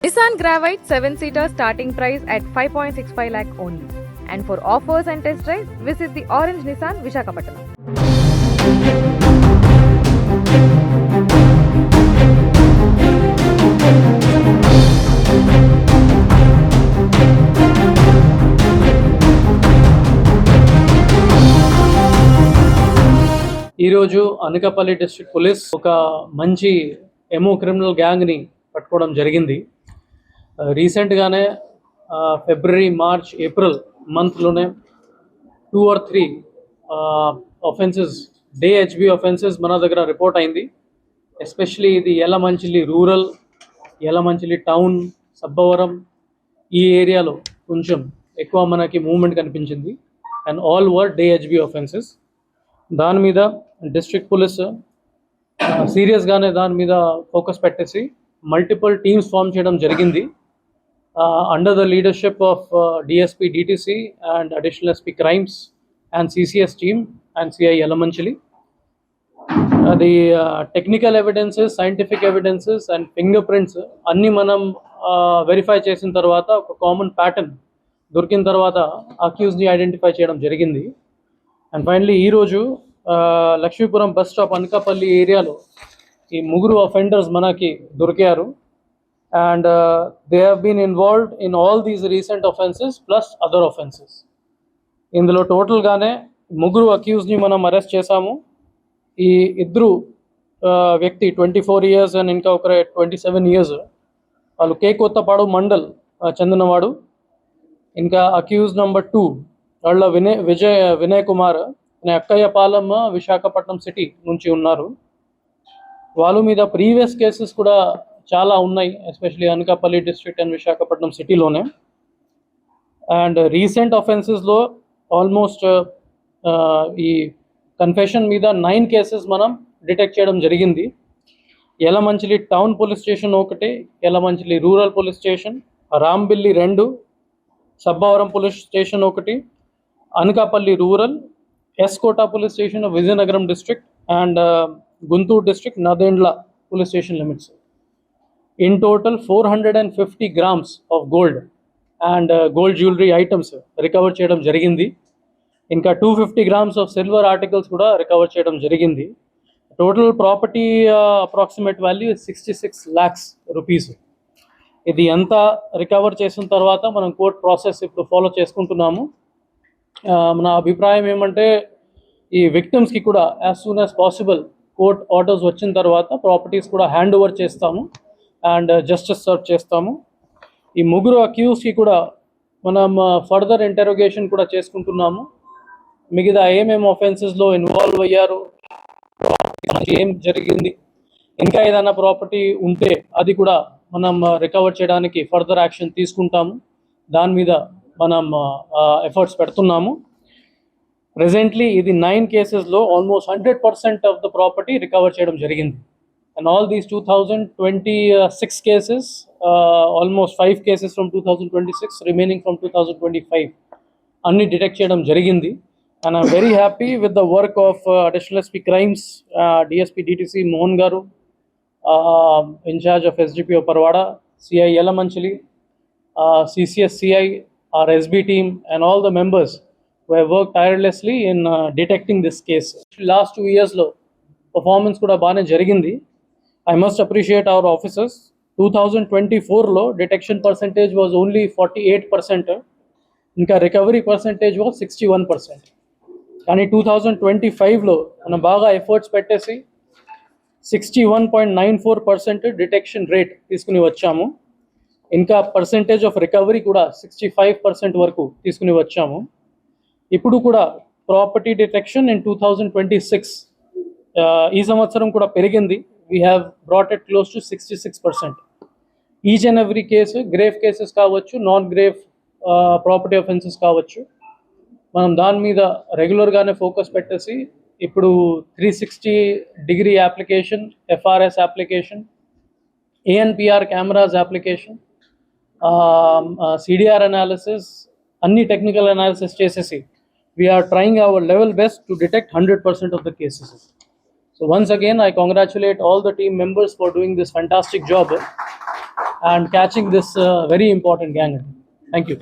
Nissan Gravite 7-seater starting price at 5.65 lakh only. And for offers and test drive, visit the Orange Nissan Visakhapatnam. ఈరోజు Anakapalli district police ఒక మంచి ఎమో criminal గ్యాంగ్ని పట్టుకోవడం జరిగింది. రీసెంట్గానే February, March, April మంత్లోనే 2 or 3 offences, day HB offences మన దగ్గర రిపోర్ట్ అయింది. ఎస్పెషలీ ఇది యలమంచిలి రూరల్, యలమంచిలి టౌన్, సబ్బవరం ఈ ఏరియాలో కొంచెం ఎక్కువ మనకి మూవ్మెంట్ కనిపించింది. And all were day HB offences. దాని మీద డిస్ట్రిక్ట్ పోలీస్ సీరియస్గానే దాని మీద ఫోకస్ పెట్టేసి మల్టిపుల్ టీమ్స్ ఫామ్ చేయడం జరిగింది. Under the leadership of DSP DTC and additional SP crimes and CCS team and CI Yelamanchili. అది technical evidences, scientific evidences and finger prints అన్నీ మనం వెరిఫై చేసిన తర్వాత ఒక కామన్ ప్యాటర్న్ దొరికిన తర్వాత అక్యూజ్ని ఐడెంటిఫై చేయడం జరిగింది. అండ్ ఫైనలీ ఈరోజు లక్ష్మీపురం బస్ స్టాప్ అనకాపల్లి ఏరియాలో ఈ 3 అఫెండర్స్ మనకి దొరికారు. And they have been involved in all these recent offences plus other offences. ఇందులో టోటల్గానే 3 అక్యూజ్ని మనం అరెస్ట్ చేశాము. ఈ ఇద్దరు వ్యక్తి 24 years అండ్ ఇంకా ఒక 27 years, వాళ్ళు కొత్తపాడు మండల్ చెందినవాడు. ఇంకా అక్యూజ్ నెంబర్ 2 వాళ్ళ వినయ్ కుమార్ అనే అక్కయ్యపాలెం, విశాఖపట్నం సిటీ నుంచి ఉన్నారు. వాళ్ళ మీద ప్రీవియస్ కేసెస్ కూడా చాలా ఉన్నాయి, especially Anakapalli district and Visakhapatnam సిటీలోనే. అండ్ రీసెంట్ అఫెన్సెస్లో ఆల్మోస్ట్ ఈ కన్ఫెషన్ మీద 9 కేసెస్ మనం డిటెక్ట్ చేయడం జరిగింది. యలమంచిలి టౌన్ పోలీస్ స్టేషన్ ఒకటి, Yelamanchili rural police station, Rambilli 2, Sabbavaram police station ఒకటి, Anakapalli rural, S Kota police station of Vizianagaram district and Guntur district Nadendla police station limits. In total 450 grams of gold and gold jewellery items recover చేయడం జరిగింది. ఇంకా 250 grams of silver articles కూడా recover చేయడం జరిగింది. Total property approximate value 66 lakhs rupees. ఇది అంతా recover చేసిన తర్వాత మనం కోర్ట్ ప్రాసెస్ ఇప్పుడు ఫాలో చేసుకుంటున్నాము. మన అభిప్రాయం ఏమంటే ఈ విక్టిమ్స్కి కూడా as soon as possible court orders వచ్చిన తర్వాత ప్రాపర్టీస్ కూడా హ్యాండ్ ఓవర్ చేస్తాము అండ్ జస్టిస్ సర్వ్ చేస్తాము. ఈ 3 అక్యూజ్కి కూడా మనం ఫర్దర్ ఇంటరోగేషన్ కూడా చేసుకుంటున్నాము. మిగతా ఏమేమి ఆఫెన్సెస్లో ఇన్వాల్వ్ అయ్యారు, ఏం జరిగింది, ఇంకా ఏదైనా ప్రాపర్టీ ఉంటే అది కూడా మనం రికవర్ చేయడానికి ఫర్దర్ యాక్షన్ తీసుకుంటాము. దాని మీద మనం ఎఫర్ట్స్ పెడుతున్నాము. ప్రెజెంట్లీ ఇది 9 కేసెస్లో almost 100% of the property recover చేయడం జరిగింది. And all these 2026 cases, almost 5 cases from 2026, remaining from 2025 అన్ని డిటెక్ట్ చేయడం జరిగింది. And I'm very happy with the work of additional SP crimes, DSP DTC Mohan garu, in-charge of SDPO Parawada, CI Yelamanchili, CCS CI, our SB team and all the members who have worked tirelessly in detecting this case. Last 2 years lo performance kuda baane jarigindi. I must appreciate our officers. 2024 lo detection percentage was only 48%, inka recovery percentage was 61%. కానీ 2025 లో మనం బాగా efforts పెట్టేసి 61.94% detection rate తీసుకుని వచ్చాము. ఇంకా percentage of recovery కూడా 65% వరకు తీసుకుని వచ్చాము. ఇప్పుడు కూడా ప్రాపర్టీ డిటెక్షన్ ఇన్ 2026 ఈ సంవత్సరం కూడా పెరిగింది. We have brought it close to 66%. Each and every case, grave cases కావచ్చు, నాన్ గ్రేవ్ ప్రాపర్టీ అఫెన్సెస్ కావచ్చు, మనం దాని మీద రెగ్యులర్గానే ఫోకస్ పెట్టేసి ఇప్పుడు 360-degree application, FRS application, ANPR cameras application, CDR analysis, అన్ని టెక్నికల్ అనాలిసిస్ చేసేసి we're trying our level best to detect 100% of the cases. So once again, I congratulate all the team members for doing this fantastic job. and catching this very important gang. Thank you.